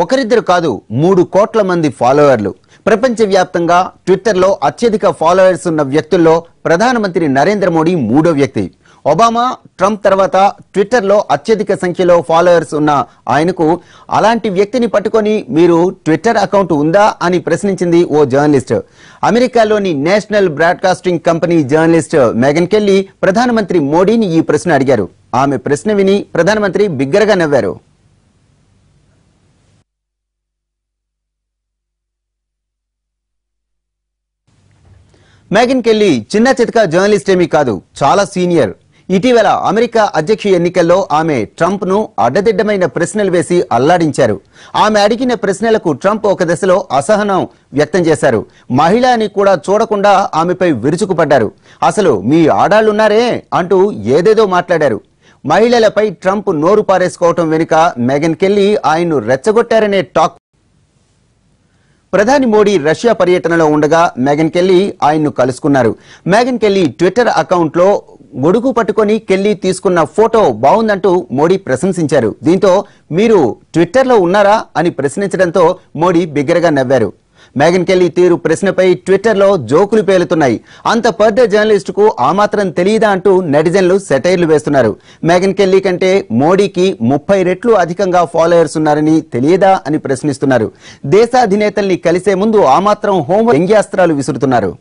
ఒకరిద్దరు కాదు 3 కోట్ల మంది ఫాలోవర్లు. ప్రపంచవ్యాప్తంగా ట్విట్టర్లో అత్యధిక ఫాలోవర్స్ ఉన్న వ్యక్తుల్లో ప్రధానమంత్రి నరేంద్ర మోడీ మూడో వ్యక్తి. ఒబామా, ట్రంప్ తర్వాత ట్విట్టర్లో అత్యధిక సంఖ్యలో ఫాలోవర్స్ ఉన్న ఆయనకు అలాంటి వ్యక్తిని పట్టుకొని మీరు ట్విట్టర్ అకౌంట్ ఉందా అని ప్రశ్నించింది ఓ జర్నలిస్ట్. అమెరికాలోని national broadcasting company journalist మెగన్ Kelly ప్రధానమంత్రి మోడీని ఈ ప్రశ్న అడిగారు. ఆమె ప్రశ్న విని ప్రధానమంత్రి బిగ్గరగా నవ్వారు. మెగన్ కెల్లీ చిన్న చితక జర్నలిస్ట్ ఏమీ కాదు, చాలా సీనియర్. ఇటీవల అమెరికా అధ్యక్ష ఎన్నికల్లో ఆమె ట్రంప్ ను అడ్డదిడ్డమైన ప్రశ్నలు వేసి అల్లాడించారు. ఆమె అడిగిన ప్రశ్నలకు ట్రంప్ ఒక దశలో అసహనం వ్యక్తం చేశారు. మహిళ అని కూడా చూడకుండా ఆమెపై విరుచుకుపడ్డారు. అసలు మీ ఆడాళ్లున్నారే అంటూ ఏదేదో మాట్లాడారు. మహిళలపై ట్రంప్ నోరు పారేసుకోవటం వెనుక మెగన్ కెల్లీ ఆయన్ను రెచ్చగొట్టారనే టాక్. ప్రధాని మోడీ రష్యా పర్యటనలో ఉండగా మెగన్ కెల్లీ ఆయన్ను కలుసుకున్నారు. మెగన్ కెల్లీ ట్విట్టర్ అకౌంట్లో గొడుగు పట్టుకొని కెల్లీ తీసుకున్న ఫోటో బాగుందంటూ మోడీ ప్రశంసించారు. దీంతో మీరు ట్విట్టర్లో ఉన్నారా అని ప్రశ్నించడంతో మోడీ బిగ్గరగా నవ్వారు. మెగన్ కెల్లీ తీరు ప్రశ్నపై ట్విట్టర్లో జోకులు పేలుతున్నాయి. అంత పెద్ద జర్నలిస్ట్ కు ఆ మాత్రం తెలియదా అంటూ నెటిజన్లు సెటైర్లు వేస్తున్నారు. మెగన్ కెల్లీ కంటే మోడీకి 30 రెట్లు అధికంగా ఫాలోవర్స్ ఉన్నారని తెలియదా అని ప్రశ్నిస్తున్నారు. దేశాధినేతల్ని కలిసే ముందు ఆ మాత్రం వ్యంగ్యాస్త్రాలు విసురుతున్నారు.